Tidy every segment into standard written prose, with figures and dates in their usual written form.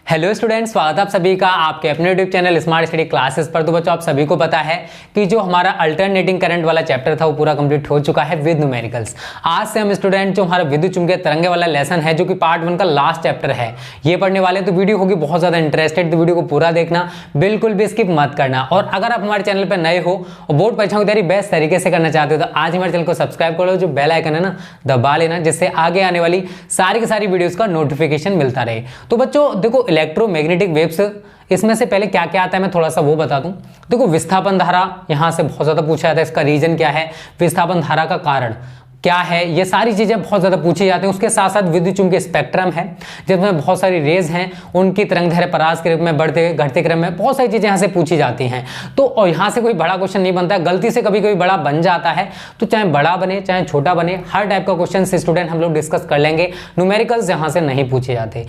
Hello students, स्वागत है आप सभी का आपके अपने YouTube channel smart study classes पर। तो बच्चों, आप सभी को पता है कि जो हमारा अल्टरनेटिंग करंट वाला चैप्टर था वो पूरा कंप्लीट हो चुका है विद न्यूमेरिकल्स। आज से हम स्टूडेंट जो हमारा विद्युत चुंबकीय तरंगे वाला लेसन है जो कि पार्ट 1 का लास्ट चैप्टर है ये पढ़ने वाले। तो वीडियो होगी बहुत ज्यादा इंटरेस्टेड, तो वीडियो को पूरा देखना, बिल्कुल भी स्किप मत करना। और अगर आप हमारे चैनल पर नए हो और बोर्ड परीक्षाओं की तैयारी बेस्ट तरीके से करना चाहते हो तो आज हमारे चैनल को सब्सक्राइब कर लो, जो बेल आइकन है ना दबा लेना, जिससे आगे आने वाली सारी की सारी वीडियोस का नोटिफिकेशन मिलता रहे। तो बच्चों देखो, इलेक्ट्रोमैग्नेटिक वेव्स, इसमें से पहले क्या क्या आता है मैं थोड़ा सा वो बता दूं। देखो, विस्थापन धारा यहां से बहुत ज्यादा पूछा जाता है, इसका रीजन क्या है, विस्थापन धारा का कारण क्या है, ये सारी चीजें बहुत ज्यादा पूछी जाती हैं। उसके साथ साथ विद्युत चुंबकीय स्पेक्ट्रम है जिसमें बहुत सारी रेज हैं, उनकी तरंगदैर्घ्य परास के रूप में बढ़ते घटते क्रम में बहुत सारी चीजें यहाँ से पूछी जाती हैं। तो और यहाँ से कोई बड़ा क्वेश्चन नहीं बनता है, गलती से कभी कभी बड़ा बन जाता है। तो चाहे बड़ा बने चाहे छोटा बने, हर टाइप का क्वेश्चन स्टूडेंट हम लोग डिस्कस कर लेंगे। न्यूमेरिकल्स यहाँ से नहीं पूछे जाते,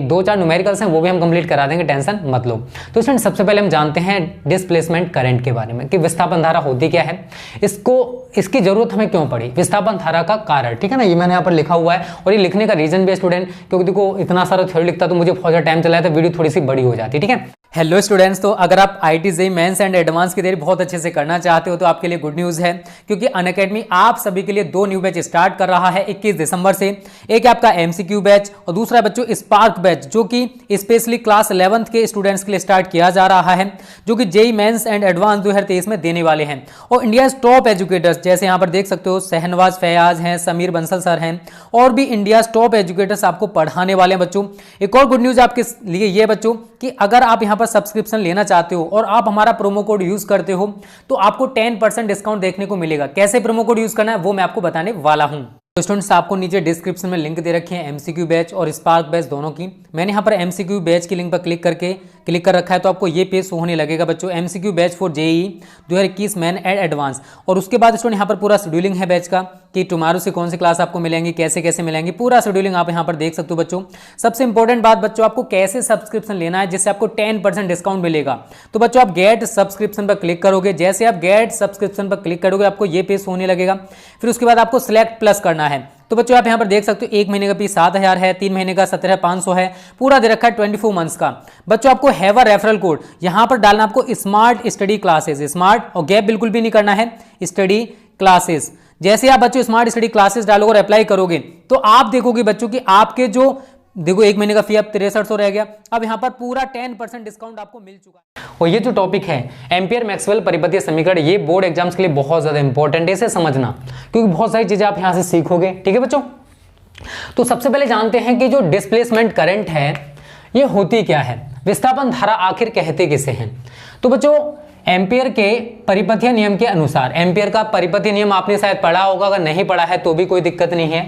2-4 न्यूमेरिकल्स हैं वो भी हम कंप्लीट करा देंगे, टेंशन मत लो। तो स्टूडेंट सबसे पहले हम जानते हैं डिस्प्लेसमेंट करंट के बारे में कि विस्थापन धारा होती क्या है, इसकी जरूरत हमें क्यों पड़ी, विस्थापन धारा का कारण। ठीक है ना, ये मैंने यहाँ पर लिखा हुआ है और ये लिखने का रीजन भी है स्टूडेंट, क्योंकि देखो इतना सारा थ्योरी लिखता तो मुझे बहुत टाइम चला है, तो वीडियो थोड़ी सी बड़ी हो जाती है। ठीक है, हेलो स्टूडेंट्स, तो अगर आप IIT JEE mains and advance की तैयारी बहुत अच्छे से करना चाहते हो तो आपके लिए गुड न्यूज़ है, क्योंकि अनअकैडमी आप सभी के लिए 2 न्यू बैच स्टार्ट कर रहा है 21 दिसंबर से। एक है आपका एमसीक्यू बैच और दूसरा बच्चों स्पार्क बैच, जो कि स्पेशली क्लास 11th के स्टूडेंट्स के लिए स्टार्ट किया जा रहा है, जो कि जेईई मेंस एंड एडवांस 2023 में देने वाले हैं। और इंडिया टॉप एजुकेटर्स, जैसे यहाँ पर देख सकते हो शहनवाज फैयाज हैं, समीर बंसल सर हैं, और भी इंडिया टॉप एजुकेटर्स आपको पढ़ाने वाले हैं बच्चों। एक और गुड न्यूज़ आपके लिए ये बच्चों कि अगर आप यहाँ पर सब्सक्रिप्शन लेना चाहते हो और आप हमारा प्रोमो कोड यूज करते हो तो आपको 10% डिस्काउंट देखने को मिलेगा। कैसे प्रोमो कोड यूज करना है वो मैं आपको बताने वाला हूं। तो स्टूडेंट्स, आपको नीचे डिस्क्रिप्शन में लिंक दे रखी है एमसीक्यू बैच और स्पार्क बैच दोनों की। मैंने यहाँ पर एमसीक्यू बैच की लिंक पर क्लिक कर रखा है, तो आपको ये पेज शो होने लगेगा बच्चों, MCQ batch for JEE 2021 main and advance. और उसके बाद स्टूडेंट यहाँ पर पूरा शेड्यूलिंग है बैच का कि टुमारो से कौन सी क्लास आपको मिलेंगी, कैसे कैसे मिलेंगी, पूरा शेड्यूलिंग आप यहाँ पर देख सकते हो बच्चों। सबसे इंपॉर्टेंट बात बच्चों, आपको कैसे सब्सक्रिप्शन लेना है जिससे आपको 10% डिस्काउंट मिलेगा। तो बच्चों आप गेट सब्सक्रिप्शन पर क्लिक करोगे, जैसे आप गेट सब्सक्रिप्शन पर क्लिक करोगे आपको ये पेज होने लगेगा। फिर उसके बाद आपको सिलेक्ट प्लस करना है। तो बच्चों आप यहाँ पर देख सकते हो 1 महीने का फीस 7000 है, 3 महीने का 17500 है, पूरा दे रखा है 24 मंथ्स का। बच्चों आपको हैव अ रेफरल कोड यहाँ पर डालना, आपको स्मार्ट स्टडी क्लासेस, स्मार्ट और गैप बिल्कुल भी नहीं करना है, स्टडी क्लासेस। जैसे आप बच्चों स्मार्ट स्टडी क्लासेस डालोगे और अप्लाई करोगे तो आप देखोगे बच्चों कि आपके जो देखो 1 महीने का फी अब 6300 रह गया, अब यहाँ पर पूरा 10% डिस्काउंट आपको मिल चुका है। और ये जो टॉपिक है एम्पियर मैक्सवेल परिपथीय समीकरण, ये बोर्ड एग्जाम्स के लिए बहुत ज्यादा इंपॉर्टेंट है, इसे समझना, क्योंकि बहुत सारी चीजें आप यहाँ से सीखोगे। ठीक है बच्चों, तो सबसे पहले जानते हैं कि जो डिस्प्लेसमेंट करंट है ये होती क्या है, विस्थापन धारा आखिर कहते किसे हैं। तो बच्चों एम्पियर के परिपथीय नियम के अनुसार, एम्पियर का परिपथीय नियम आपने शायद पढ़ा होगा, अगर नहीं पढ़ा है तो भी कोई दिक्कत नहीं है,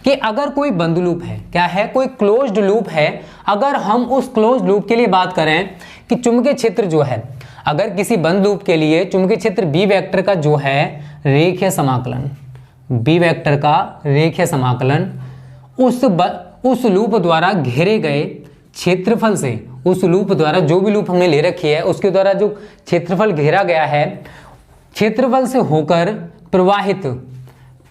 कि अगर कोई बंद लूप है, क्या है, कोई क्लोज्ड लूप है, अगर हम उस क्लोज्ड लूप के लिए बात करें कि चुंबकीय क्षेत्र जो है, अगर किसी बंद लूप के लिए चुंबकीय क्षेत्र बी वेक्टर का जो है रेखीय समाकलन, बी वेक्टर का रेखीय समाकलन उस लूप द्वारा घेरे गए क्षेत्रफल से, उस लूप द्वारा जो भी लूप हमने ले रखी है उसके द्वारा जो क्षेत्रफल घेरा गया है, क्षेत्रफल से होकर प्रवाहित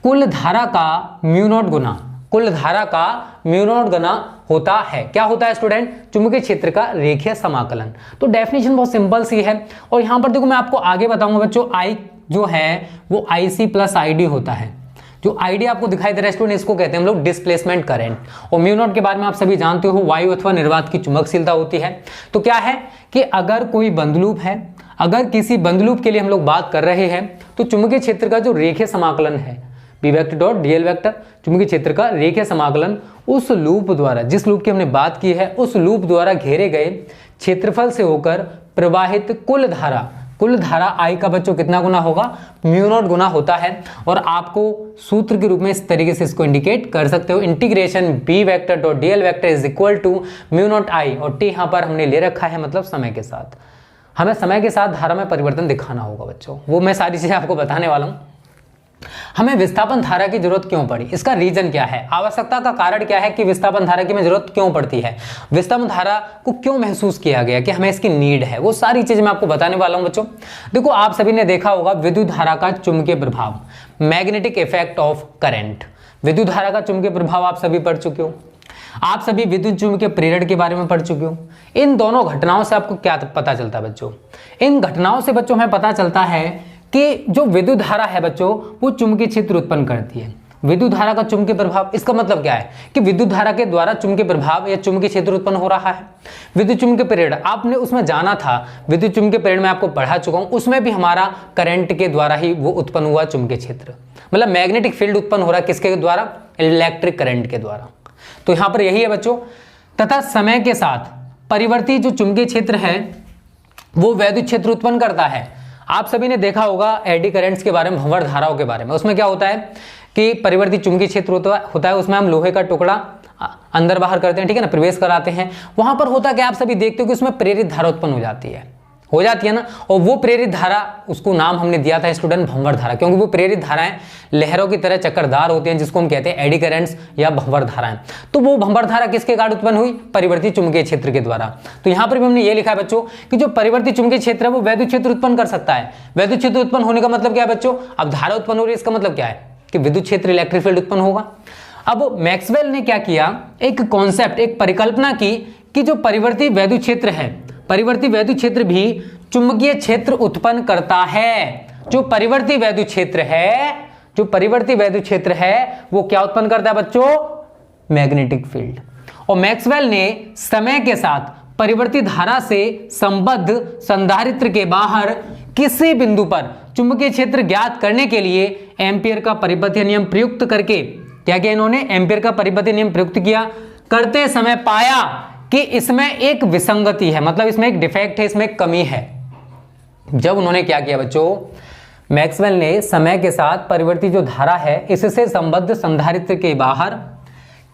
कुल धारा का म्यू नॉट गुना, कुल धारा का म्यू नॉट गुना होता है। क्या होता है स्टूडेंट, चुंबकीय क्षेत्र का रेखीय समाकलन। तो डेफिनेशन बहुत सिंपल सी है, और यहां पर देखो मैं आपको आगे बताऊंगा बच्चों, आई जो है वो आईसी प्लस आईडी होता है। जो आईडी आपको दिखाई दे रहा है स्टूडेंट, इसको कहते हैं हम लोग डिस्प्लेसमेंट करंट। और म्यू नॉट के बारे में आप सभी जानते हो, वायु अथवा निर्वात की चुंबकशीलता होती है। तो क्या है कि अगर कोई बंद लूप है, अगर किसी बंद लूप के लिए हम लोग बात कर रहे हैं तो चुंबकीय क्षेत्र का जो रेखीय समाकलन है, B vector dot DL vector, चुंबकीय क्षेत्र का रेखीय समाकलन उस लूप द्वारा, जिस लूप की हमने बात की है उस लूप द्वारा घेरे गए क्षेत्रफल से होकर प्रवाहित कुल धारा आई का बच्चों कितना गुना होगा, म्यू नॉट गुना होता है। और आपको सूत्र के रूप में इस तरीके से इसको इंडिकेट कर सकते हो, integration B vector dot DL vector is equal to mu not I, और टी यहाँ पर हमने ले रखा है मतलब समय के साथ, हमें समय के साथ धारा में परिवर्तन दिखाना होगा बच्चों, वो मैं सारी चीजें आपको बताने वाला हूँ। हमें विस्थापन धारा की जरूरत क्यों पड़ी, इसका रीजन क्या है, आवश्यकता का कारण क्या है कि विस्थापन धारा की हमें जरूरत क्यों पड़ती है, विस्थापन धारा को क्यों महसूस किया गया कि हमें इसकी नीड है, वो सारी चीजें मैं आपको बताने वाला हूं बच्चों। देखो आप सभी ने देखा होगा विद्युत धारा का चुंबकीय प्रभाव, मैग्नेटिक इफेक्ट ऑफ करंट, विद्युत धारा का चुंबकीय प्रभाव आप सभी पढ़ चुके हो। आप सभी विद्युत चुम्बकीय प्रेरण के बारे में पढ़ चुके हो। इन दोनों घटनाओं से आपको क्या पता चलता है बच्चों? इन घटनाओं से बच्चों हमें पता चलता है कि जो विद्युत धारा है बच्चों वो चुंबकीय क्षेत्र उत्पन्न करती है। विद्युत धारा का चुंबकीय प्रभाव, इसका मतलब क्या है कि विद्युत धारा के द्वारा चुंबकीय प्रभाव या चुंबकीय क्षेत्र उत्पन्न हो रहा है। विद्युत चुंबकीय प्रेरण आपने उसमें जाना था, विद्युत चुंबकीय प्रेरण में आपको पढ़ा चुका हूं, उसमें भी हमारा करंट के द्वारा ही वो उत्पन्न हुआ चुंबकीय क्षेत्र, मतलब मैग्नेटिक फील्ड उत्पन्न हो रहा है किसके द्वारा? इलेक्ट्रिक करंट के द्वारा। तो यहां पर यही है बच्चों। तथा समय के साथ परिवर्ती जो चुंबकीय क्षेत्र है वो वैद्युत क्षेत्र उत्पन्न करता है। आप सभी ने देखा होगा एडी करंट्स के बारे में, भंवर धाराओं के बारे में। उसमें क्या होता है कि परिवर्ती चुंबकीय क्षेत्र होता है, उसमें हम लोहे का टुकड़ा अंदर बाहर करते हैं, ठीक है ना, प्रवेश कराते हैं। वहां पर होता क्या आप सभी देखते हो कि उसमें प्रेरित धारा उत्पन्न हो जाती है ना। और वो प्रेरित धारा, उसको नाम हमने दिया था स्टूडेंट भंवर धारा, क्योंकि वो प्रेरित धाराएं लहरों की तरह चक्करदार होती हैं, जिसको हम कहते हैं एडी करंट्स या भंवर धाराएं। तो वो भंवर धारा किसके कारण उत्पन्न हुई? परिवर्ती चुंबकीय क्षेत्र के द्वारा। तो यहां पर भी हमने ये लिखा है बच्चों कि जो परिवर्ती चुंबकीय क्षेत्र है वो वैद्युत क्षेत्र उत्पन्न कर सकता है। वैद्युत क्षेत्र उत्पन्न होने का मतलब क्या है बच्चों? अब धारा उत्पन्न हो रही है, इसका मतलब क्या है कि विद्युत क्षेत्र इलेक्ट्रिक फील्ड उत्पन्न होगा। अब मैक्सवेल ने क्या किया, एक कॉन्सेप्ट, एक परिकल्पना की कि जो परिवर्ती वैद्युत क्षेत्र है, परिवर्ती वैद्युत क्षेत्र भी चुंबकीय क्षेत्र उत्पन्न करता है। जो परिवर्ती वैद्युत क्षेत्र है, जो परिवर्ती वैद्युत क्षेत्र है वो क्या उत्पन्न करता है बच्चों? Magnetic field. और मैक्सवेल ने समय के साथ परिवर्ती धारा से संबद्ध संधारित्र के बाहर किसी बिंदु पर चुंबकीय क्षेत्र ज्ञात करने के लिए एम्पियर का परिपथीय नियम प्रयुक्त करके क्या किया इन्होंने? एम्पियर का परिपथीय नियम प्रयुक्त किया। करते समय पाया कि इसमें एक विसंगति है, मतलब इसमें एक डिफेक्ट है, इसमें एक कमी है। जब उन्होंने क्या किया बच्चों, मैक्सवेल ने समय के साथ परिवर्ती जो धारा है इससे संबद्ध संधारित्र के बाहर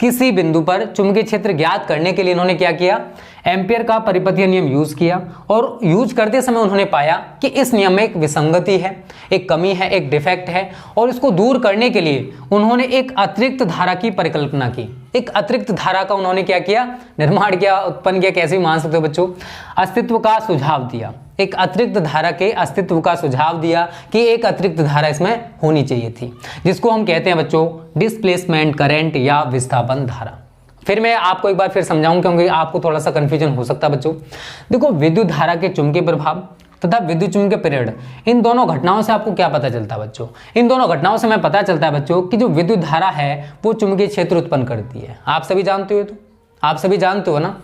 किसी बिंदु पर चुंबकीय क्षेत्र ज्ञात करने के लिए इन्होंने क्या किया? एम्पियर का परिपथीय नियम यूज किया। और यूज करते समय उन्होंने पाया कि इस नियम में एक विसंगति है, एक कमी है, एक डिफेक्ट है। और इसको दूर करने के लिए उन्होंने एक अतिरिक्त धारा की परिकल्पना की। एक अतिरिक्त धारा का उन्होंने क्या किया? निर्माण किया, उत्पन्न किया, कैसे भी मान सकते हो बच्चों, अस्तित्व का सुझाव दिया। एक अतिरिक्त धारा के अस्तित्व का सुझाव दिया कि एक अतिरिक्त धारा इसमें होनी चाहिए थी, जिसको हम कहते हैं बच्चों डिस्प्लेसमेंट करंट या विस्थापन धारा। फिर मैं आपको एक बार फिर समझाऊं क्योंकि आपको थोड़ा सा कंफ्यूजन हो सकता है बच्चों। देखो, विद्युत धारा के चुंबकीय प्रभाव तथा विद्युत चुंबकीय प्रेरण, इन दोनों घटनाओं से आपको क्या पता चलता है बच्चों? इन दोनों घटनाओं से हमें पता चलता है बच्चों कि जो विद्युत धारा है वो चुंबकीय क्षेत्र उत्पन्न करती है। आप सभी जानते हो, तो आप सभी जानते हो ना।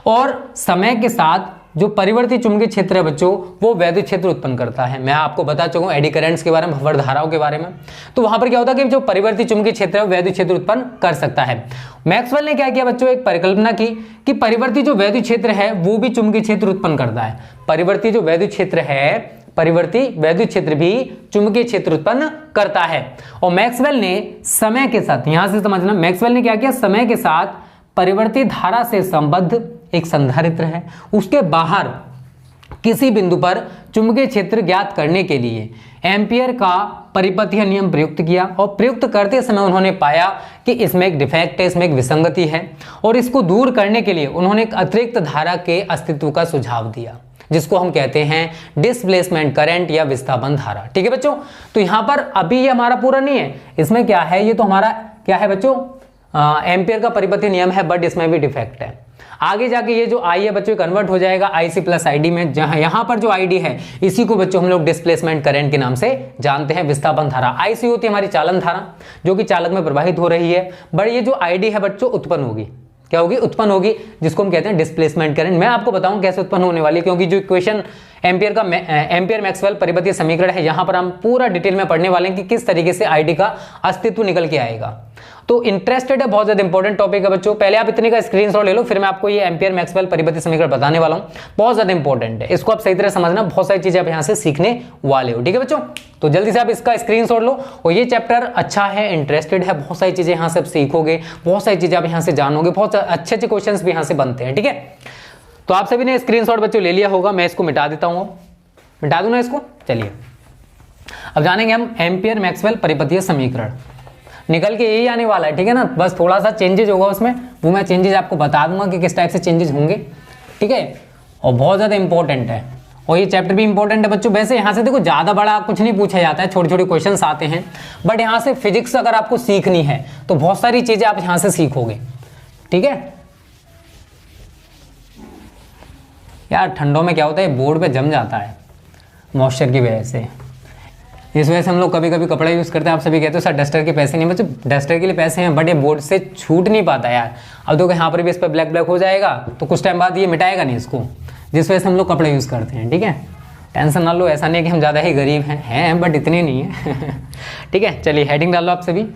और समय के साथ जो परिवर्ती चुंबकीय क्षेत्र है बच्चों वो वैद्युत क्षेत्र उत्पन्न करता है। मैं आपको बता चुका हूं एडी करंट्स के बारे में, भंवर धाराओं के बारे में। तो वहां पर क्या होता है कि जो परिवर्ती चुंबकीय क्षेत्र है वैद्युत क्षेत्र उत्पन्न कर सकता है। मैक्सवेल ने क्या किया बच्चों, एक परिकल्पना की कि परिवर्ती जो वैद्युत क्षेत्र है वो भी चुंबकीय क्षेत्र उत्पन्न करता है। परिवर्ती जो वैद्युत क्षेत्र है, परिवर्ती वैद्युत क्षेत्र भी चुंबकीय क्षेत्र उत्पन्न करता है। और मैक्सवेल ने समय के साथ, यहां से समझना, मैक्सवेल ने क्या किया, समय के साथ परिवर्ती धारा से संबद्ध एक संधारित्र है, उसके बाहर किसी बिंदु पर चुंबकीय क्षेत्र ज्ञात करने के लिए एम्पियर का परिपथीय नियम प्रयुक्त किया। और प्रयुक्त करते समय उन्होंने पाया कि इसमें एक डिफेक्ट है, इसमें एक विसंगति है। और इसको दूर करने के लिए उन्होंने एक अतिरिक्त धारा के अस्तित्व का सुझाव दिया, जिसको हम कहते हैं डिस्प्लेसमेंट करंट या विस्थापन धारा। ठीक है बच्चों, तो यहां पर अभी ये हमारा पूरा नहीं है, इसमें क्या है, ये तो हमारा क्या है बच्चों, एम्पियर का परिपथीय नियम है, बट इसमें भी डिफेक्ट है। आगे जाके ये जो आई है बच्चों कन्वर्ट हो जाएगा आईसी प्लस आईडी में, जहां यहां पर जो आईडी है इसी को बच्चों हम लोग डिस्प्लेसमेंट करंट के नाम से जानते हैं, विस्थापन धारा। आईसी होती है हमारी चालन धारा जो कि चालक में प्रवाहित हो रही है, बट ये जो आईडी है बच्चों उत्पन्न होगी, क्या होगी, उत्पन्न होगी, जिसको हम कहते हैं डिस्प्लेसमेंट करंट। मैं आपको बताऊं कैसे उत्पन्न होने वाली है, क्योंकि जो इक्वेशन एम्पियर मैक्सवेल परिपथीय समीकरण है, यहां पर हम पूरा डिटेल में पढ़ने वाले हैं कि किस तरीके से आईडी का अस्तित्व निकल के आएगा। तो इंटरेस्टेड है, बहुत ज्यादा इंपॉर्टेंट टॉपिक है बच्चों। पहले आप इतने का स्क्रीनशॉट ले लो, फिर मैं आपको ये एम्पियर मैक्सवेल परिपथीय समीकरण बताने वाला हूं, बहुत ज्यादा इंपॉर्टेंट है, इसको आप सही तरह समझना, बहुत सारी चीजें आप यहां से सीखने वाले हो। ठीक है बच्चों, तो जल्दी से आप इसका स्क्रीनशॉट लो। और ये चैप्टर अच्छा है, इंटरेस्टेड है, बहुत सारी चीजें यहां से आप सीखोगे, बहुत सारी चीजें आप यहां से जानोगे, बहुत अच्छे अच्छे क्वेश्चन भी यहां से बनते हैं। ठीक है, तो आप सभी ने स्क्रीनशॉट बच्चों ले लिया होगा, मैं इसको मिटा देता हूं, मिटा दूं ना इसको। चलिए अब जानेंगे हम एम्पियर मैक्सवेल परिपथीय समीकरण, निकल के यही आने वाला है। ठीक है ना, बस थोड़ा सा चेंजेज होगा उसमें, वो मैं चेंजेज आपको बता दूंगा कि किस टाइप से चेंजेज होंगे। ठीक है, और बहुत ज्यादा इंपॉर्टेंट है, और ये चैप्टर भी इंपॉर्टेंट है बच्चों। वैसे यहाँ से देखो ज्यादा बड़ा कुछ नहीं पूछा जाता है, छोटे छोटे क्वेश्चंस आते हैं, बट यहाँ से फिजिक्स अगर आपको सीखनी है तो बहुत सारी चीजें आप यहाँ से सीखोगे। ठीक है, यार ठंडों में क्या होता है, बोर्ड पे जम जाता है मॉइस्चर की वजह से। इस वजह से हम लोग कभी कभी कपड़ा यूज़ करते हैं। आप सभी कहते हो सर डस्टर के पैसे नहीं, बच्चों डस्टर के लिए पैसे हैं, बट ये बोर्ड से छूट नहीं पाता यार। अब देखो यहाँ पर भी इस पर ब्लैक ब्लैक हो जाएगा, तो कुछ टाइम बाद ये मिटाएगा नहीं इसको, जिस वजह से हम लोग कपड़े यूज़ करते हैं। ठीक है, टेंशन ना लो, ऐसा नहीं कि हम ज़्यादा ही गरीब हैं बट इतने नहीं है। ठीक है, चलिए हेडिंग डाल लो आप सभी।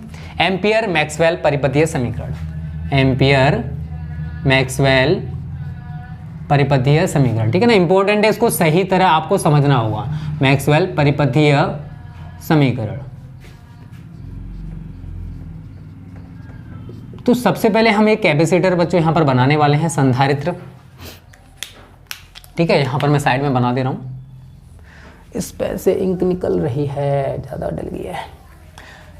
एम्पियर मैक्सवेल परिपथीय समीकरण, एम्पियर मैक्सवेल परिपथीय समीकरण। ठीक है ना, इंपॉर्टेंट है, इसको सही तरह आपको समझना होगा। मैक्सवेल परिपथीय समीकरण। तो सबसे पहले हम एक कैपेसिटर बच्चों यहां पर बनाने वाले हैं, संधारित्र। ठीक है, यहां पर मैं साइड में बना दे रहा हूं, इस पे से इंक निकल रही है, ज़्यादा डल गई है।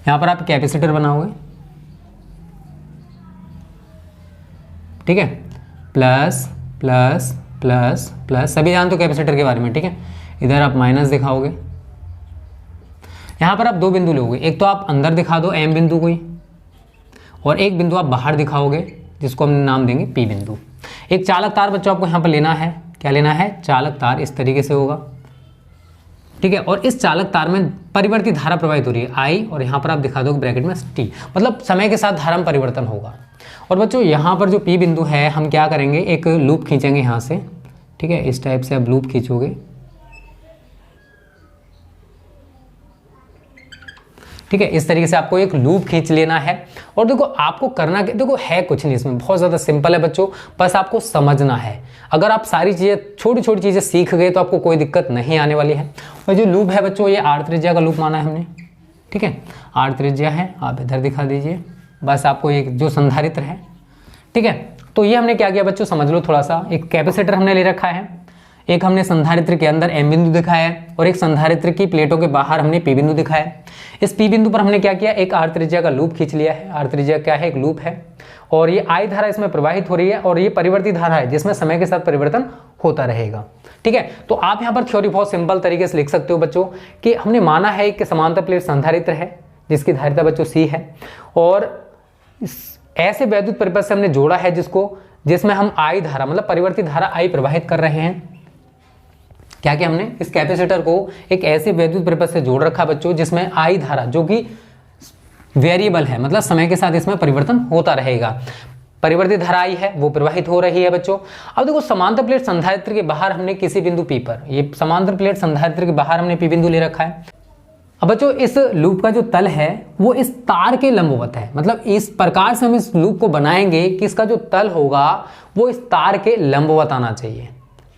यहाँ पर आप कैपेसिटर बनाओगे। ठीक है, प्लस प्लस प्लस प्लस, सभी जानते हो कैपेसिटर के बारे में। ठीक है, इधर आप माइनस दिखाओगे। यहाँ पर आप दो बिंदु लोगे, एक तो आप अंदर दिखा दो एम बिंदु कोई, और एक बिंदु आप बाहर दिखाओगे जिसको हम नाम देंगे पी बिंदु। एक चालक तार बच्चों आपको यहाँ पर लेना है, क्या लेना है, चालक तार। इस तरीके से होगा। ठीक है, और इस चालक तार में परिवर्तित धारा प्रवाहित हो रही है आई, और यहाँ पर आप दिखा दो ब्रैकेट में टी, मतलब समय के साथ धारा में परिवर्तन होगा। और बच्चों यहाँ पर जो पी बिंदु है, हम क्या करेंगे, एक लूप खींचेंगे यहाँ से। ठीक है, इस टाइप से आप लूप खींचोगे। ठीक है, इस तरीके से आपको एक लूप खींच लेना है। और देखो आपको करना, देखो है कुछ नहीं इसमें, बहुत ज़्यादा सिंपल है बच्चों, बस आपको समझना है। अगर आप सारी चीज़ें, छोटी छोटी चीज़ें सीख गए तो आपको कोई दिक्कत नहीं आने वाली है। और जो लूप है बच्चों, ये आर त्रिज्या का लूप माना है हमने। ठीक है, आर त्रिज्या है, आप इधर दिखा दीजिए, बस आपको एक जो संधारित्र है। ठीक है, तो ये हमने क्या किया बच्चों, समझ लो थोड़ा सा। एक कैपेसिटर हमने ले रखा है, एक हमने संधारित्र के अंदर एम बिंदु दिखाया है, और एक संधारित्र की प्लेटों के बाहर हमने पी बिंदु दिखाया है। इस पी बिंदु पर हमने क्या किया, एक आर त्रिज्या का लूप खींच लिया है। आर त्रिज्या क्या है, एक लूप है, और ये आई धारा इसमें प्रवाहित हो रही है, और ये परिवर्तित धारा है जिसमें समय के साथ परिवर्तन होता रहेगा। ठीक है, तो आप यहाँ पर थ्योरी बहुत सिंपल तरीके से लिख सकते हो बच्चों कि हमने माना है कि समांतर प्लेट संधारित्र है जिसकी धारिता बच्चों सी है, और ऐसे वैद्युत परिपथ से हमने जोड़ा है जिसमें हम आई धारा, मतलब परिवर्तित धारा आई प्रवाहित कर रहे हैं। क्या कि हमने इस कैपेसिटर को एक ऐसे वैद्युत परिपथ से जोड़ रखा बच्चों जिसमें आई धारा, जो कि वेरिएबल है, मतलब समय के साथ इसमें परिवर्तन होता रहेगा। परिवर्तित धारा आई है, वो प्रवाहित हो रही है बच्चों। अब देखो समांतर प्लेट संधारित्र के बाहर हमने किसी बिंदु पी पर, ये समांतर प्लेट संधारित्र के बाहर हमने पी बिंदु ले रखा है। अब बच्चों इस लूप का जो तल है वो इस तार के लंबवत है, मतलब इस प्रकार से हम इस लूप को बनाएंगे कि इसका जो तल होगा वो इस तार के लंबवत आना चाहिए।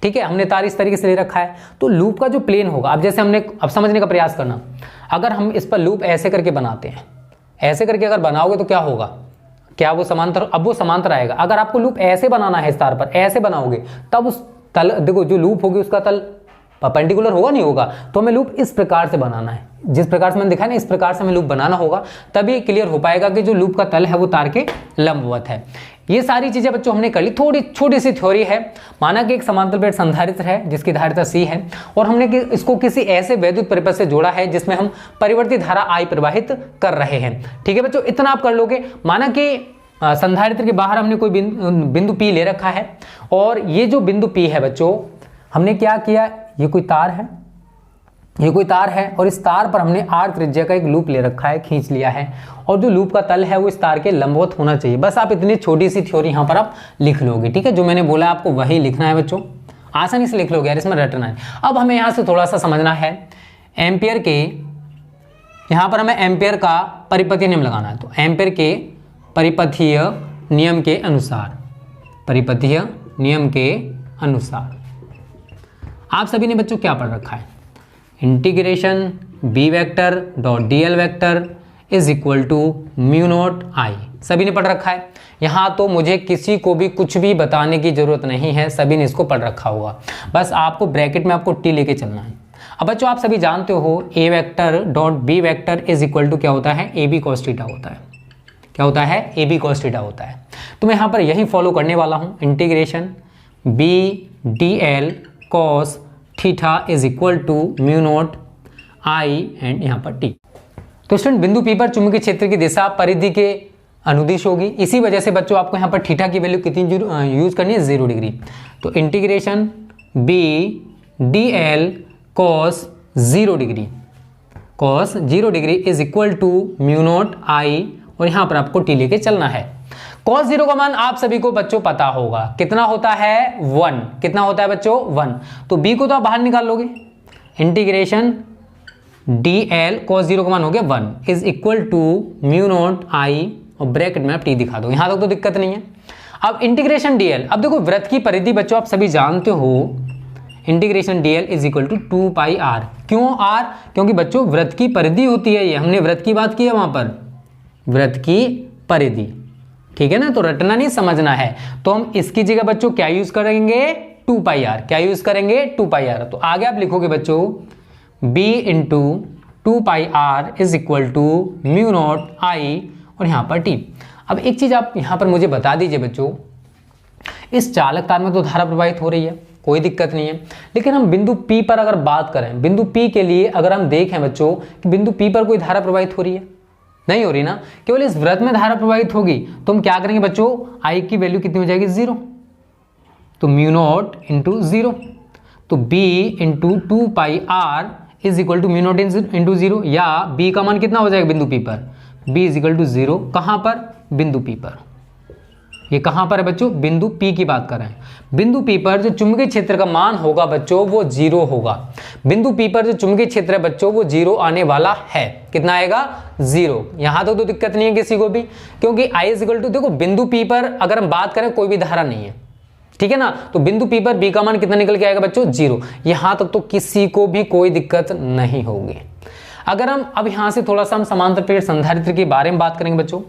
ठीक है, हमने तार इस तरीके से ले रखा है, तो लूप का जो प्लेन होगा, अब जैसे हमने, अब समझने का प्रयास करना, अगर हम इस पर लूप ऐसे करके बनाते हैं, ऐसे करके अगर बनाओगे तो क्या होगा, क्या वो समांतर, अब वो समांतर आएगा। अगर आपको लूप ऐसे बनाना है, इस तार पर ऐसे बनाओगे, तब उस तल, देखो जो लूप होगी उसका तल परपेंडिकुलर होगा, नहीं होगा, तो हमें लूप इस प्रकार से बनाना है, जिस प्रकार से मैंने दिखाया ना, इस प्रकार से हमें लूप बनाना होगा, तभी क्लियर हो पाएगा कि जो लूप का तल है वो तार के लंबवत है। ये सारी चीजें बच्चों हमने कर ली। थोड़ी छोटी सी थ्योरी है, माना कि एक समांतर प्लेट संधारित्र है जिसकी धारिता सी है, और हमने इसको किसी ऐसे वैद्युत परिपथ से जोड़ा है जिसमें हम परिवर्तित धारा आई प्रवाहित कर रहे हैं। ठीक है बच्चों, इतना आप कर लोगे। माना कि संधारित्र के बाहर हमने कोई बिंदु पी ले रखा है, और ये जो बिंदु पी है बच्चों, हमने क्या किया, ये कोई तार है, ये कोई तार है, और इस तार पर हमने आर त्रिज्या का एक लूप ले रखा है, खींच लिया है, और जो लूप का तल है वो इस तार के लंबवत होना चाहिए। बस आप इतनी छोटी सी थ्योरी यहाँ पर आप लिख लोगे। ठीक है, जो मैंने बोला आपको वही लिखना है बच्चों, आसानी से लिख लोगे यार, इसमें रटना है। अब हमें यहाँ से थोड़ा सा समझना है एम्पियर के, यहाँ पर हमें एम्पियर का परिपथीय नियम लगाना है। तो एम्पियर के परिपथीय नियम के अनुसार, परिपथीय नियम के अनुसार आप सभी ने बच्चों क्या पढ़ रखा है, integration B vector dot D L vector is equal to mu not I, सभी ने पढ़ रखा है। यहाँ तो मुझे किसी को भी कुछ भी बताने की जरूरत नहीं है, सभी ने इसको पढ़ रखा होगा, बस आपको ब्रैकेट में आपको टी लेके चलना है। अब बच्चों आप सभी जानते हो A vector dot B vector is equal to क्या होता है, ए बी कॉस थीटा होता है। क्या होता है, ए बी कॉस थीटा होता है। तो मैं यहाँ पर यही फॉलो करने वाला हूँ, integration B D L cos theta is equal to mu not I and यहाँ पर टी। तो स्टूडेंट बिंदु पी पर चुंबकीय क्षेत्र की दिशा परिधि के अनुदिश होगी, इसी वजह से बच्चों आपको यहाँ पर थीटा की वैल्यू कितनी यूज करनी है, 0 डिग्री। तो integration B D L cos 0 degree, cos 0 degree is equal to mu not I, और यहां पर आपको टी लेके चलना है। कॉस 0 का मान आप सभी को बच्चों पता होगा, कितना होता है 1, कितना होता है बच्चों 1, तो b को तो आप बाहर निकाल लोगे, इंटीग्रेशन डी एल कॉस 0 का मान हो गया 1 is equal to mu not I, और ब्रैकेट में आप टी दिखा दो, यहां तक तो दिक्कत नहीं है। अब इंटीग्रेशन डी एल, अब देखो वृत्त की परिधि बच्चों आप सभी जानते हो, integration d l is equal to 2 pi r, क्यों आर, क्योंकि बच्चों वृत्त की परिधि होती है, ये हमने वृत्त की बात की है वहां पर, वृत्त की परिधि, ठीक है ना, तो रटना नहीं समझना है, तो हम इसकी जगह बच्चों क्या यूज करेंगे 2 पाई आर, क्या यूज करेंगे 2 पाई आर, तो आगे आप लिखोगे बच्चों b into 2 pi are is equal to mu not I, और यहां पर t। अब एक चीज आप यहां पर मुझे बता दीजिए बच्चों, इस चालक तार में तो धारा प्रवाहित हो रही है, कोई दिक्कत नहीं है, लेकिन हम बिंदु P पर अगर बात करें, बिंदु P के लिए अगर हम देखें बच्चों कि बिंदु P पर कोई धारा प्रवाहित हो रही है, नहीं हो रही ना, केवल इस वृत्त में धारा प्रवाहित होगी, तो हम क्या करेंगे बच्चों, I की वैल्यू कितनी हो जाएगी 0, तो म्यू नॉट इंटू 0, तो B into 2 pi are is equal to mu not into 0, या B का मान कितना हो जाएगा बिंदु P पर, B इज इक्वल टू 0, कहां पर, बिंदु P पर, ये कहां पर है बच्चों, बिंदु P की बात कर रहे हैं, बिंदु P पर जो चुंबकीय क्षेत्र का मान होगा बच्चों वो 0 होगा, बिंदु P पर जो चुंबकीय क्षेत्र है बच्चों वो 0 आने वाला है, कितना आएगा 0, यहां तक तो दिक्कत नहीं है किसी को भी, क्योंकि I इज इक्वल टू, देखो बिंदु P पर अगर हम बात करें कोई भी धारा नहीं है, ठीक है ना, तो बिंदु P पर B का मान कितना निकल के आएगा बच्चों 0, यहां तक तो किसी को भी कोई दिक्कत नहीं होगी। अगर हम अब यहां से थोड़ा सा हम समांतर प्लेट संधारित्र के बारे में बात करेंगे बच्चों,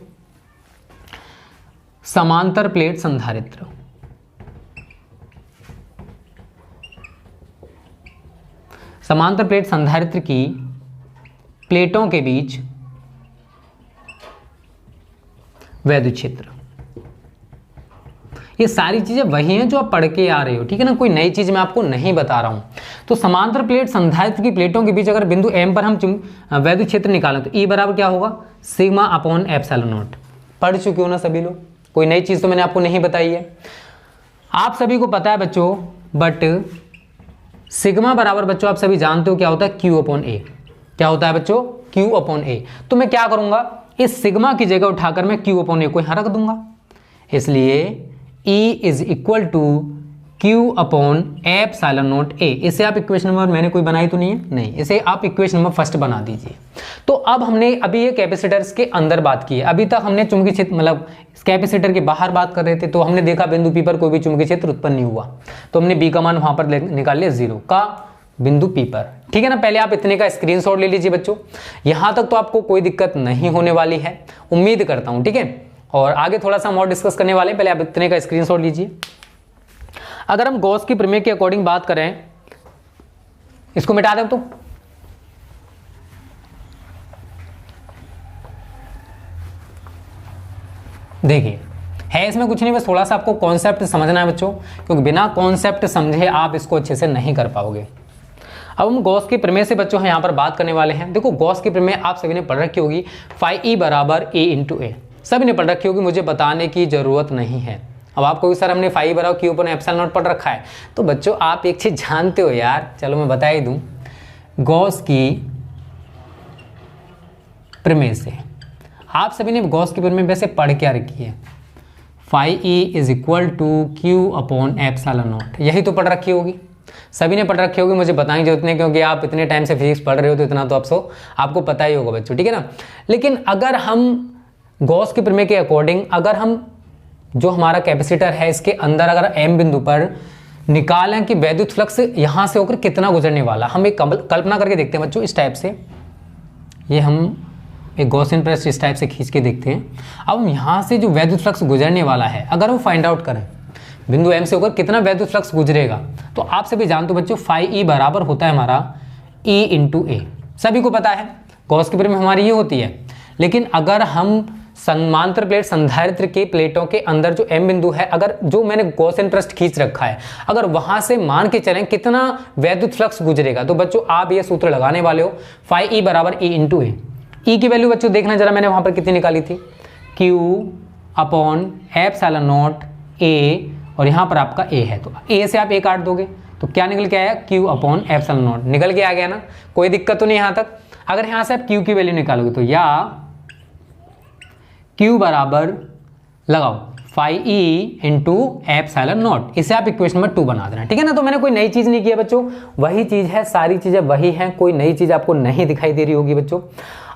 समांतर प्लेट संधारित्र, समांतर प्लेट संधारित्र की प्लेटों के बीच वैद्युत क्षेत्र, ये सारी चीजें वही हैं जो आप पढ़ के आ रहे हो, ठीक है ना, कोई नई चीज मैं आपको नहीं बता रहा हूं। तो समांतर प्लेट संधारित्र की प्लेटों के बीच अगर बिंदु M पर हम वैद्युत क्षेत्र निकालें तो E बराबर क्या होगा, सिग्मा अपॉन एप्सिलॉन नॉट, पढ़ चुके हो ना सभी लोग, कोई नई चीज तो मैंने आपको नहीं बताई है, आप सभी को पता है बच्चों, बट सिग्मा बराबर बच्चों आप सभी जानते हो क्या होता है Q अपॉन A, क्या होता है बच्चों Q अपॉन A, तो मैं क्या करूंगा, इस सिग्मा की जगह उठाकर मैं Q अपॉन A को यहां रख दूंगा, इसलिए E is equal to Q upon epsilon not A, इसे आप इक्वेशन नंबर, मैंने कोई बनाई तो नहीं है, नहीं, इसे आप इक्वेशन नंबर फर्स्ट बना दीजिए। तो अब हमने अभी ये कैपेसिटर्स के अंदर बात की है, अभी तक हमने चुंबकीय क्षेत्र मतलब कैपेसिटर के बाहर बात कर रहे थे, तो हमने देखा बिंदु P पर कोई भी चुंबकीय क्षेत्र उत्पन्न नहीं हुआ, तो हमने B का मान वहां पर निकाल लिया 0 का बिंदु P पर, ठीक है ना। पहले आप इतने का स्क्रीनशॉट ले लीजिए बच्चों, यहां तक तो आपको कोई दिक्कत नहीं होने वाली है, उम्मीद करता हूं, ठीक है, और आगे थोड़ा सा हम और डिस्कस करने वाले हैं, पहले आप इतने का स्क्रीनशॉट लीजिए। अगर हम गॉस की प्रमेय के अकॉर्डिंग बात करें, इसको मिटा दें तो देखिए, है इसमें कुछ नहीं, बस थोड़ा सा आपको कॉन्सेप्ट समझना है बच्चों, क्योंकि बिना कॉन्सेप्ट समझे आप इसको अच्छे से नहीं कर पाओगे। अब हम गॉस की प्रमेय से बच्चों यहाँ पर बात करने वाले हैं। देखो गॉस की प्रमेय आप सभी ने पढ़ रखी होगी, फाई ई बराबर ए इंटू ए, सभी ने पढ़ रखी होगी, मुझे बताने की जरूरत नहीं है। अब आपको भी सर हमने फाई बराबर क्यू अपॉन एप्सिलॉन नॉट पढ़ रखा है, तो बच्चों आप एक चीज जानते हो यार, चलो मैं बता ही दूं, गॉस की प्रमेय से आप सभी ने गॉस की प्रमेय वैसे पढ़ क्या रखी है, phi E is equal to Q upon epsilon not, यही तो पढ़ रखी होगी, सभी ने पढ़ रखी होगी, मुझे बताने की जरूरत नहीं, क्योंकि आप इतने टाइम से फिजिक्स पढ़ रहे हो तो इतना तो आपको पता ही होगा बच्चों, ठीक है ना। लेकिन अगर हम गॉस के प्रमेय के अकॉर्डिंग, अगर हम जो हमारा कैपेसिटर है इसके अंदर अगर एम बिंदु पर निकालें कि वैद्युत फ्लक्स यहां से होकर कितना गुजरने वाला, हम एक कल्पना करके देखते हैं बच्चों, इस टाइप से, ये हम एक गॉसियन प्रेस इस टाइप से खींच के देखते हैं। अब हम यहाँ से जो वैद्युत फ्लक्स गुजरने वाला है अगर वो फाइंड आउट करें बिंदु एम से होकर कितना वैद्युत फ्लक्स गुजरेगा, तो आप सभी जानते हो बच्चों फाई ई बराबर होता है हमारा ई इंटू ए, सभी को पता है गॉस की प्रमेय हमारी ये होती है। लेकिन अगर हम समांतर प्लेट संधारित्र के प्लेटों के अंदर जो एम बिंदु है, अगर जो मैंने गॉसियन पृष्ठ खींच रखा है, अगर वहां से मान के चलें कितना वैद्युत फ्लक्स गुजरेगा, तो बच्चों आप ये सूत्र लगाने वाले हो, फाई ई बराबर ई इंटू ए। ई की वैल्यू बच्चों देखना जरा, मैंने वहां पर कितनी निकाली थी, Q upon epsilon not a, और यहां पर आपका ए है, तो ए से आप ए काट दोगे तो क्या निकल के आया, Q अपॉन एप्सिलॉन नॉट निकल के आ गया ना, कोई दिक्कत तो नहीं यहाँ तक। अगर यहाँ से आप Q की वैल्यू निकालोगे तो या Q बराबर लगाओ phi E into epsilon not, इसे आप इक्वेशन नंबर 2 बना देना, ठीक है ना। तो मैंने कोई नई चीज नहीं की है बच्चों, वही चीज है, सारी चीजें वही हैं, कोई नई चीज आपको नहीं दिखाई दे रही होगी बच्चों।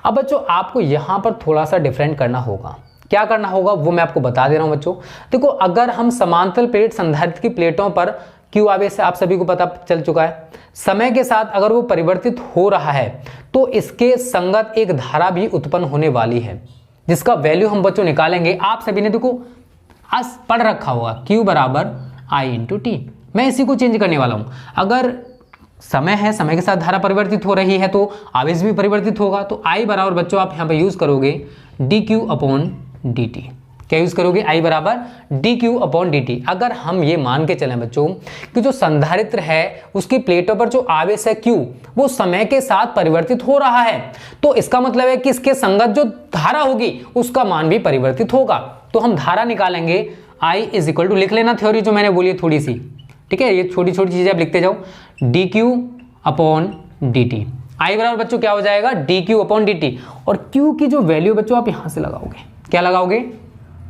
अब बच्चों आपको यहाँ पर थोड़ा सा डिफरेंट करना होगा, क्या करना होगा वो मैं आपको बता दे रहा हूँ बच्चों। देखो अगर हम समांतर प्लेट संधारित्र की प्लेटों पर क्यू आवेश से आप सभी को पता चल चुका है, समय के साथ अगर वो परिवर्तित हो रहा है तो इसके संगत एक धारा भी उत्पन्न होने वाली है, जिसका वैल्यू हम बच्चों निकालेंगे। आप सभी ने देखो आज पढ़ रखा होगा Q बराबर I इंटू टी, मैं इसी को चेंज करने वाला हूं। अगर समय है, समय के साथ धारा परिवर्तित हो रही है तो आवेश भी परिवर्तित होगा, तो I बराबर बच्चों आप यहां पे यूज करोगे dQ अपॉन dt। क्या यूज करोगे, I बराबर dQ अपॉन dt। अगर हम ये मान के चलें बच्चों कि जो संधारित्र है उसकी प्लेटों पर जो आवेश है Q वो समय के साथ परिवर्तित हो रहा है, तो इसका मतलब है कि इसके संगत जो धारा होगी उसका मान भी परिवर्तित होगा। तो हम धारा निकालेंगे I इज इक्वल टू, लिख लेना थ्योरी जो मैंने बोली है थोड़ी सी, ठीक है, ये छोटी छोटी चीजें आप लिखते जाओ, dQ अपॉन dt। I बराबर बच्चों क्या हो जाएगा, dQ अपॉन dt, और Q की जो वैल्यू बच्चों आप यहां से लगाओगे, क्या लगाओगे,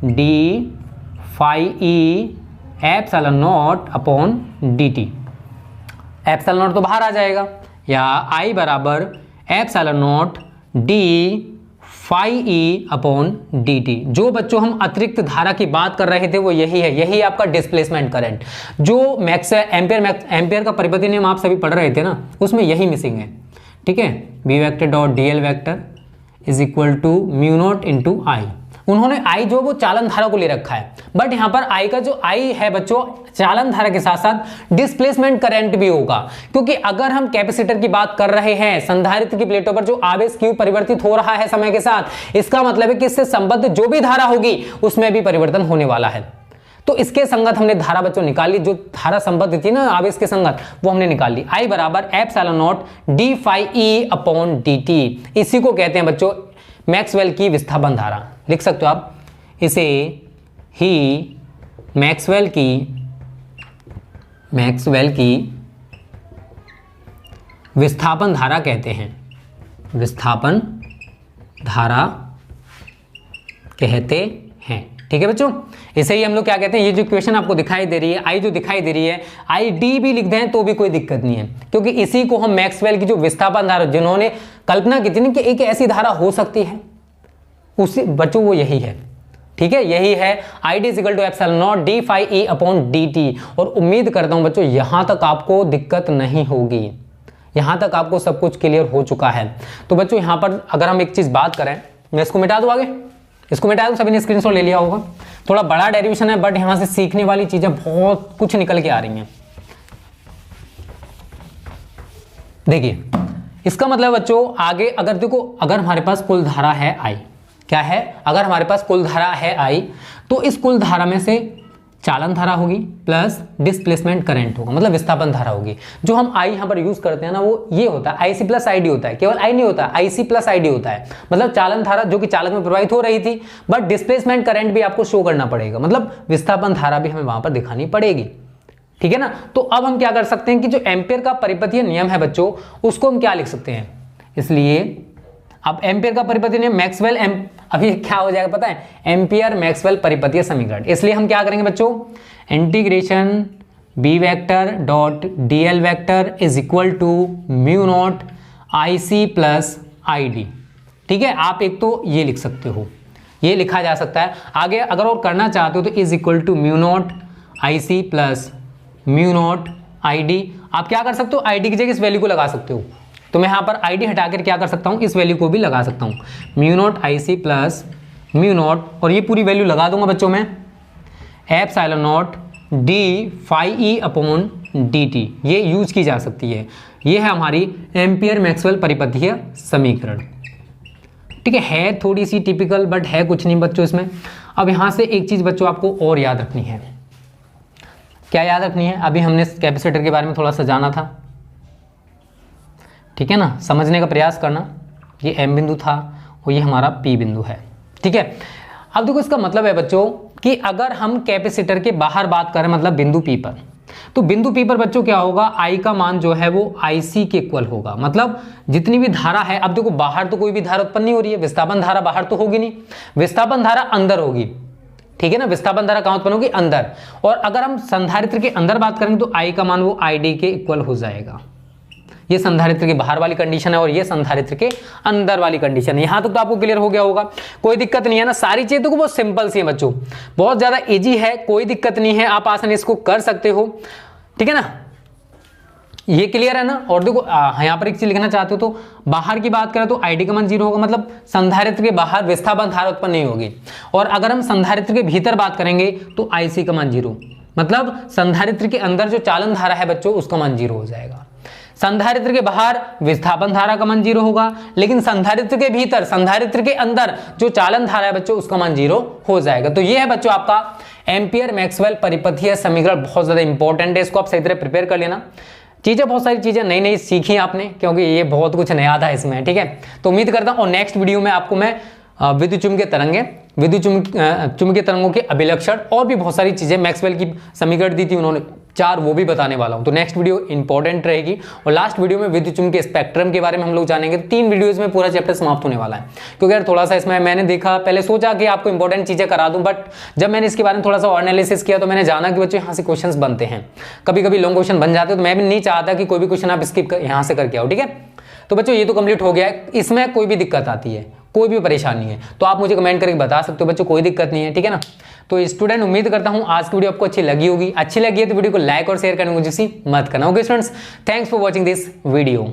d phi E epsilon not upon dt। Epsilon not तो बाहर आ जाएगा, या I बराबर epsilon not d phi E upon dt। जो बच्चों हम अतिरिक्त धारा की बात कर रहे थे वो यही है, यही आपका डिस्प्लेसमेंट करंट। जो एम्पियर का परिपति नियम आप सभी पढ़ रहे थे ना, उसमें यही मिसिंग है, ठीक है। B vector dot D L vector is equal to mu not into I. उन्होंने I जो वो चालन धारा को ले रखा है, बट यहाँ पर I का जो I है बच्चों चालन धारा के साथ साथ डिस्प्लेसमेंट करंट भी होगा, क्योंकि अगर हम कैपेसिटर की बात कर रहे हैं, संधारित्र की प्लेटों पर जो आवेश Q परिवर्तित हो रहा है समय के साथ, इसका मतलब है कि इससे संबद्ध जो भी धारा होगी उसमें भी परिवर्तन होने वाला है। तो इसके संगत हमने धारा बच्चों निकाल ली, जो धारा संबद्ध थी ना आवेश के संगत वो हमने निकाल ली। I बराबर epsilon not d phi E upon dt। इसी को कहते हैं बच्चों मैक्सवेल की विस्थापन धारा, लिख सकते हो आप इसे ही मैक्सवेल की विस्थापन धारा कहते हैं, विस्थापन धारा कहते हैं, ठीक है बच्चों। इसे ही हम लोग क्या कहते हैं, ये जो इक्वेशन आपको दिखाई दे रही है, I जो दिखाई दे रही है, आई डी भी लिख दें तो भी कोई दिक्कत नहीं है, क्योंकि इसी को हम मैक्सवेल की जो विस्थापन धारा जिन्होंने कल्पना की थी ना कि एक ऐसी धारा हो सकती है, उसी बच्चों वो यही है, ठीक है, यही है I d equal to epsilon not d phi E upon dt। और उम्मीद करता हूं बच्चों यहां तक आपको दिक्कत नहीं होगी, यहां तक आपको सब कुछ क्लियर हो चुका है। तो बच्चों यहां पर अगर हम एक चीज बात करें, मैं इसको मिटा दूं, आगे इसको मिटा दूं, सभी ने स्क्रीनशॉट ले लिया होगा। थोड़ा बड़ा डेरिवेशन है बट यहां से सीखने वाली चीजें बहुत कुछ निकल के आ रही हैं। देखिए इसका मतलब बच्चों आगे अगर देखो, अगर हमारे पास कुल धारा है I, क्या है, अगर हमारे पास कुल धारा है I, तो इस कुल धारा में से चालन धारा होगी प्लस डिस्प्लेसमेंट करंट होगा, मतलब विस्थापन धारा होगी। जो हम I यहाँ पर यूज करते हैं ना वो ये होता है IC प्लस ID होता है, केवल I नहीं होता, IC प्लस ID होता है, मतलब चालन धारा जो कि चालक में प्रवाहित हो रही थी, बट डिस्प्लेसमेंट करंट भी आपको शो करना पड़ेगा, मतलब विस्थापन धारा भी हमें वहां पर दिखानी पड़ेगी, ठीक है ना। तो अब हम क्या कर सकते हैं कि जो एम्पियर का परिपथीय नियम है बच्चों उसको हम क्या लिख सकते हैं, इसलिए अब एम्पियर का परिपथीय नियम मैक्सवेल अभी क्या हो जाएगा पता है, एम्पियर मैक्सवेल परिपथीय समीकरण। इसलिए हम क्या करेंगे बच्चों, integration B vector dot D L vector is equal to mu not I c plus I d, ठीक है। आप एक तो ये लिख सकते हो, ये लिखा जा सकता है। आगे अगर और करना चाहते हो तो is equal to mu not I c plus mu not I d. आप क्या कर सकते हो, आई डी की जगह इस वैल्यू को लगा सकते हो, तो मैं यहाँ पर आई डी हटाकर क्या कर सकता हूँ, इस वैल्यू को भी लगा सकता हूँ, mu not I c plus mu not, और ये पूरी वैल्यू लगा दूंगा बच्चों में epsilon not d phi E upon d t, ये यूज की जा सकती है। ये है हमारी एम्पियर मैक्सवेल परिपथीय समीकरण, ठीक है थोड़ी सी टिपिकल बट है कुछ नहीं बच्चों इसमें। अब यहाँ से एक चीज़ बच्चों आपको और याद रखनी है, क्या याद रखनी है, अभी हमने कैपेसिटर के बारे में थोड़ा सा जाना था, ठीक है ना, समझने का प्रयास करना। ये M बिंदु था और ये हमारा P बिंदु है, ठीक है। अब देखो इसका मतलब है बच्चों कि अगर हम कैपेसिटर के बाहर बात करें, मतलब बिंदु P पर, तो बिंदु P पर बच्चों क्या होगा, I का मान जो है वो IC के इक्वल होगा। मतलब जितनी भी धारा है, अब देखो बाहर तो कोई भी धारा उत्पन्न नहीं हो रही है, विस्थापन धारा बाहर तो होगी नहीं, विस्थापन धारा अंदर होगी, ठीक है ना। विस्थापन धारा कहां उत्पन्न होगी, अंदर। और अगर हम संधारित्र के अंदर बात करेंगे तो I का मान वो ID के इक्वल हो जाएगा। ये संधारित्र के बाहर वाली कंडीशन है और ये संधारित्र के अंदर वाली कंडीशन है। यहां तक तो आपको क्लियर हो गया होगा, कोई दिक्कत नहीं है ना। सारी चीजें तो बहुत सिंपल सी है बच्चों, बहुत ज्यादा इजी है, कोई दिक्कत नहीं है, आप आसानी इसको कर सकते हो, ठीक है ना। ये क्लियर है ना। और देखो यहां पर एक चीज लिखना चाहते हो तो बाहर की बात करें तो ID का मान 0 होगा, मतलब संधारित्र के बाहर विस्थापन धारा उत्पन्न नहीं होगी। और अगर हम संधारित्र के भीतर बात करेंगे तो IC का मान 0, मतलब संधारित्र के अंदर जो चालन धारा है बच्चों उसका मान 0 हो जाएगा। संधारित्र के बाहर विस्थापन धारा का मान 0 होगा, लेकिन संधारित्र के भीतर, संधारित्र के अंदर जो चालन धारा है बच्चों उसका मान 0 हो जाएगा। तो ये है बच्चों आपका एम्पियर मैक्सवेल परिपथीय समीकरण, बहुत ज्यादा इंपॉर्टेंट है, इसको आप सही तरह प्रिपेयर कर लेना। चीजें, बहुत सारी चीजें नई नई सीखी आपने, क्योंकि ये बहुत कुछ नया था इसमें, ठीक है। तो उम्मीद करता हूं और नेक्स्ट वीडियो में आपको मैं विद्युत चुम्बकीय तरंगे, विद्युत चुम्बकीय तरंगों के अभिलक्षण और भी बहुत सारी चीजें, मैक्सवेल की समीकरण दी थी उन्होंने 4, वो भी बताने वाला हूं। तो नेक्स्ट वीडियो इंपॉर्टेंट रहेगी। और लास्ट वीडियो में विद्युत चुम्बकीय स्पेक्ट्रम के बारे में हम लोग जानेंगे। तो 3 वीडियोस में पूरा चैप्टर समाप्त होने वाला है, क्योंकि यार थोड़ा सा इसमें मैंने देखा, पहले सोचा कि आपको इंपॉर्टेंट चीजें करा दूं, बट जब मैंने इसके बारे में थोड़ा सा और एनालिसिस किया तो मैंने जाना कि बच्चों यहाँ से क्वेश्चन बनते हैं, कभी कभी लॉन्ग क्वेश्चन बन जाते हैं। तो मैं भी नहीं चाहता कि कोई भी क्वेश्चन आप स्किप यहाँ से करके आओ, ठीक है। तो बच्चों ये तो कंप्लीट हो गया है, इसमें कोई भी दिक्कत आती है, कोई भी परेशानी है तो आप मुझे कमेंट करके बता सकते हो बच्चों, कोई दिक्कत नहीं है, ठीक है ना। तो स्टूडेंट उम्मीद करता हूं आज की वीडियो आपको अच्छी लगी होगी। अच्छी लगी है तो वीडियो को लाइक और शेयर करने को मत करना। Okay students, thanks for watching this video.